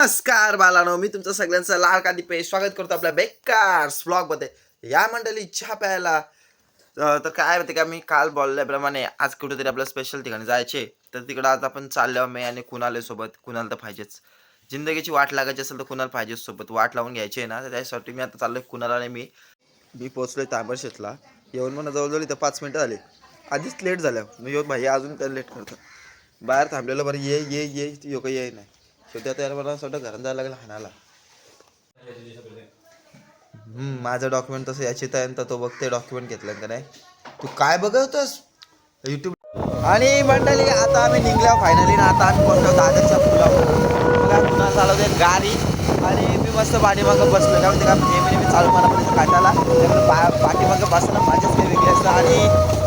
नमस्कार बालानो, मी तुमचं सगळ्यांचं लाडका दीपेश स्वागत करतो आपल्या बेकार्स व्लॉग मध्ये. या मंडळी चहा प्यायला तर काय माहिती का, मी काल बोलल्याप्रमाणे आज कुठेतरी आपल्या स्पेशल ठिकाणी जायचे. तर तिकडं आज आपण चाललो मी आणि कुणाल सोबत. कुणाल तर पाहिजेच, जिंदगीची वाट लागायची असेल तर कुणाल पाहिजेच सोबत. वाट लावून घ्यायची आहे ना, तर त्यासाठी मी आता चाललोय कुणाल आणि मी पोहोचलोय तांबरशेतला. येऊन म्हणून जवळजवळ इथं 5 मिनिटं झाली. आधीच लेट झालं. मी येऊन भाई अजून तर लेट करतो. बाहेर थांबलेलं बरं, ये ये ये यो काही ये नाही. शेवटी आता मला असं वाटतं घरात जायला लागलं हाणाला. माझं डॉक्युमेंट तसं याचित आहे तर तो बघते डॉक्युमेंट घेतलं का नाही. तू काय बघतोस यूट्यूब. आणि मंडळी आता आम्ही निघलो फायनली ना. आता आम्ही पोहोचलो दादरच्या पुलावर. बघा पुन्हा चालवते गाडी आणि मी मस्त पाठीमागं बसलो. त्यामुळे का नेहमी चालू मला पण काटाला त्यामुळे पाठीमागं बसणं माझ्याच काही वेगळी असतं. आणि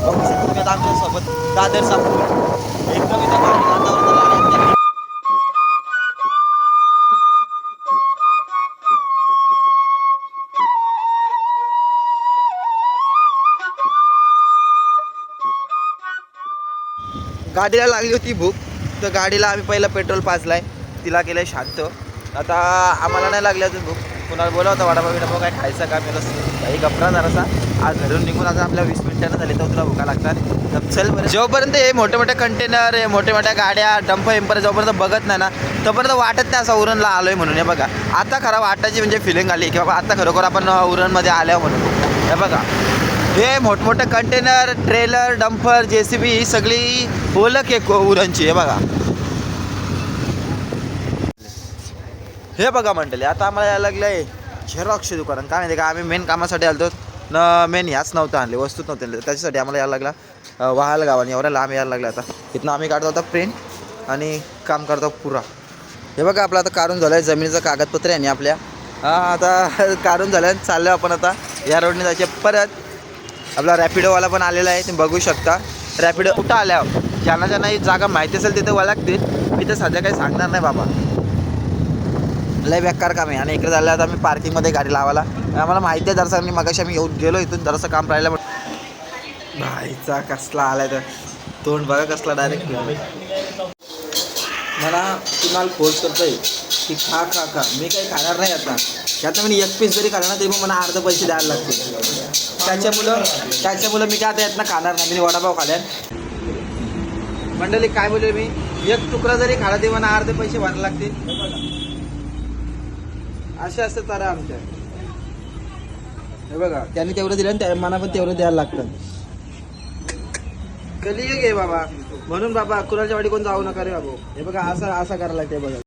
बघू शकतो तुम्ही आता आमच्यासोबत दादरचा पूल एकदम इथं भारी वातावरण झालं. गाडीला लागली होती भूक, तर गाडीला आम्ही पहिलं पेट्रोल पाजलाय, तिला केलंय शांत. आता आम्हाला नाही लागली अजून भूक. कुणाला बोला होता वडापाव काय खायचं का, मी काही गप्पा जरासा. आज घरून निघून आता आपल्या 20 मिनिटानं झाले तर तुला भुका लागतात. तर चल बरं. जोपर्यंत हे मोठे मोठे कंटेनर, हे मोठ्या मोठ्या गाड्या डंपर जोपर्यंत बघत नाही ना, तोपर्यंत वाटत नाही असं उरणला आलोय म्हणून. हे बघा आता खरं वाटायची म्हणजे फिलिंग आली की बाबा आता खरोखर आपण उरणमध्ये आलो म्हणून. हे बघा हे मोठमोठे कंटेनर, ट्रेलर, डंपर, JCB ही सगळी ओळख आहे उरणची. हे बघा, हे बघा मंडळी आता आम्हाला यायला लागलं आहे झेरॉक्सचे दुकान. काय माहिती का, आम्ही मेन कामासाठी आलो न, मेन ह्याच नव्हतं आणले, वस्तूच नव्हते. त्याच्यासाठी आम्हाला यायला लागला वाहाल गावाने. एवढ्या लांब यायला लागला. आता इथनं आम्ही काढतो होता प्रिंट आणि काम करतो पुरा. हे बघा आपलं आता काढून झालं आहे जमिनीचं कागदपत्र आहे आणि आपल्या आता काढून झालं आहे. चाललो आपण आता या रोडने जायचे. परत आपला रॅपिडोवाला पण आलेला आहे, तुम्ही बघू शकता. रॅपिडो कुठं आल्यावर ज्यांना ज्यांना ही जागा माहिती असेल तिथे ओळखतील. मी तर सध्या काही सांगणार नाही बाबा, लय बेकार काम आहे. आणि इकडे झालं आता मी पार्किंगमध्ये गाडी लावायला. आम्हाला माहिती आहे जरासं, मी मगाशी आम्ही येऊन गेलो इथून जरासं काम राहिलं. भाईचा कसला आलाय तर तोंड बघा कसला डायरेक्ट. मला कुणाल फोर्स करतोय की खा खा खा, मी काही खाणार नाही आता. याचा मी 1 पीस जरी खाणार ना तरी मग मला अर्ध पैसे द्यायला लागतील. त्याच्यामुळं मी काय आता यातनं खाणार नाही. मी वडापाव खाल्यान. मंडळी काय बोलले मी, 1 तुकडा जरी खाला तरी मला अर्धे पैसे भरायला लागतील. असे असतं तारा आमच्या. हे बघा त्यांनी तेवढं दिलं आणि मला पण तेवढं द्यायला लागतं. कलियुग आहे बाबा, म्हणून बाबा कुणाच्या वाडी कोण जाऊ नका रे बाबू. हे बघा असं करायला लागते बघा.